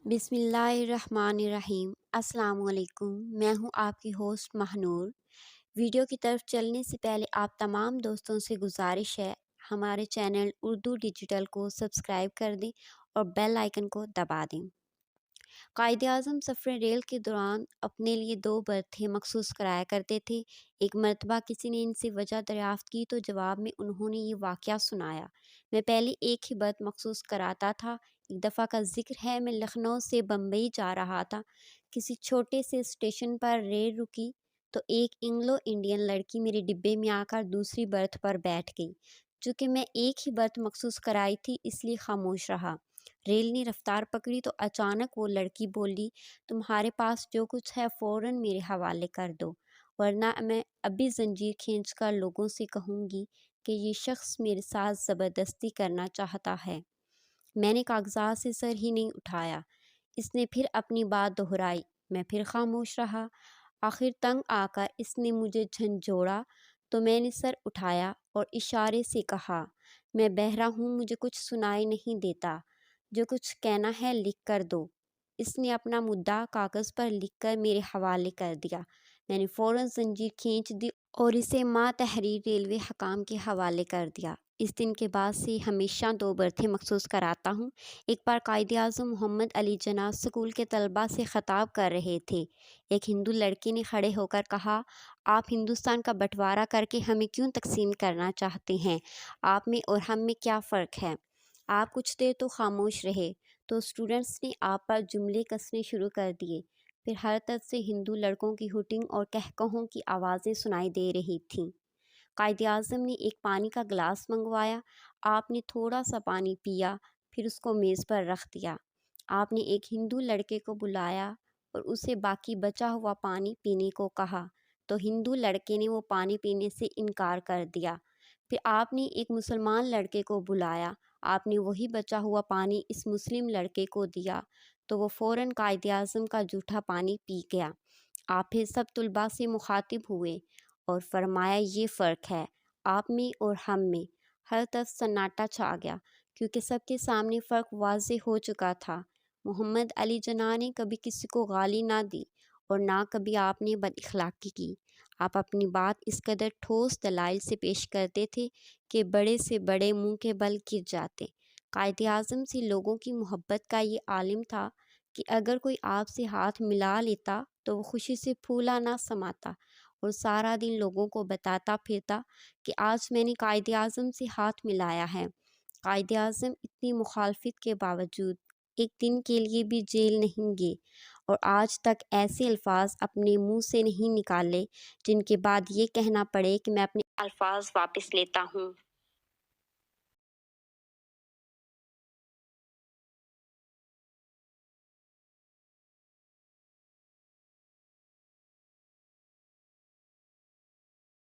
بسم اللہ الرحمن الرحیم۔ السلام علیکم، میں ہوں آپ کی ہوسٹ مہنور۔ ویڈیو کی طرف چلنے سے پہلے آپ تمام دوستوں سے گزارش ہے ہمارے چینل اردو ڈیجیٹل کو سبسکرائب کر دیں اور بیل آئیکن کو دبا دیں۔ قائد اعظم سفر ریل کے دوران اپنے لیے 2 برتھیں مخصوص کرایا کرتے تھے۔ ایک مرتبہ کسی نے ان سے وجہ دریافت کی تو جواب میں انہوں نے یہ واقعہ سنایا: میں پہلے ایک ہی برتھ مخصوص کراتا تھا۔ ایک دفعہ کا ذکر ہے، میں لکھنؤ سے بمبئی جا رہا تھا۔ کسی چھوٹے سے اسٹیشن پر ریل رکی تو ایک انگلو انڈین لڑکی میرے ڈبے میں آ کر دوسری برتھ پر بیٹھ گئی۔ چونکہ میں ایک ہی برتھ مخصوص کرائی تھی اس لیے خاموش رہا۔ ریل نے رفتار پکڑی تو اچانک وہ لڑکی بولی: تمہارے پاس جو کچھ ہے فوراً میرے حوالے کر دو، ورنہ میں ابھی زنجیر کھینچ کر لوگوں سے کہوں گی کہ یہ شخص میرے ساتھ زبردستی کرنا چاہتا ہے۔ میں نے کاغذات سے سر ہی نہیں اٹھایا۔ اس نے پھر اپنی بات دہرائی، میں پھر خاموش رہا۔ آخر تنگ آ کر اس نے مجھے جھنجھوڑا تو میں نے سر اٹھایا اور اشارے سے کہا: میں بہرا ہوں، مجھے کچھ سنائی نہیں دیتا، جو کچھ کہنا ہے لکھ کر دو۔ اس نے اپنا مدعا کاغذ پر لکھ کر میرے حوالے کر دیا۔ میں نے فوراً زنجیر کھینچ دی اور اسے ماتحریر ریلوے حکام کے حوالے کر دیا۔ اس دن کے بعد سے ہمیشہ 2 برتھیں مخصوص کراتا ہوں۔ ایک بار قائد اعظم محمد علی جناح اسکول کے طلباء سے خطاب کر رہے تھے۔ ایک ہندو لڑکے نے کھڑے ہو کر کہا: آپ ہندوستان کا بٹوارا کر کے ہمیں کیوں تقسیم کرنا چاہتے ہیں؟ آپ میں اور ہم میں کیا فرق ہے؟ آپ کچھ دیر تو خاموش رہے تو اسٹوڈنٹس نے آپ پر جملے کسنے شروع کر دیے۔ پھر ہر طرف سے ہندو لڑکوں کی ہوٹنگ اور قہقہوں کی آوازیں سنائی دے رہی تھیں۔ قائد اعظم نے ایک پانی کا گلاس منگوایا۔ آپ نے تھوڑا سا پانی پیا، پھر اس کو میز پر رکھ دیا۔ آپ نے ایک ہندو لڑکے کو بلایا اور اسے باقی بچا ہوا پانی پینے کو کہا تو ہندو لڑکے نے وہ پانی پینے سے انکار کر دیا۔ پھر آپ نے ایک مسلمان لڑکے کو بلایا۔ آپ نے وہی بچا ہوا پانی اس مسلم لڑکے کو دیا تو وہ فوراً قائد اعظم کا جھوٹا پانی پی گیا۔ آپ پھر سب طلباء سے مخاطب ہوئے اور فرمایا: یہ فرق ہے آپ میں اور ہم میں۔ ہر طرف سناٹا چھا گیا کیونکہ سب کے سامنے فرق واضح ہو چکا تھا۔ محمد علی جناح نے کبھی کسی کو گالی نہ دی اور نہ کبھی آپ نے بد اخلاقی کی۔ آپ اپنی بات اس قدر ٹھوس دلائل سے پیش کرتے تھے کہ بڑے سے بڑے منہ کے بل گر جاتے۔ قائد اعظم سے لوگوں کی محبت کا یہ عالم تھا کہ اگر کوئی آپ سے ہاتھ ملا لیتا تو وہ خوشی سے پھولا نہ سماتا اور سارا دن لوگوں کو بتاتا پھرتا کہ آج میں نے قائد اعظم سے ہاتھ ملایا ہے۔ قائد اعظم اتنی مخالفت کے باوجود ایک دن کے لیے بھی جیل نہیں گئے اور آج تک ایسے الفاظ اپنے منہ سے نہیں نکالے جن کے بعد یہ کہنا پڑے کہ میں اپنے الفاظ واپس لیتا ہوں۔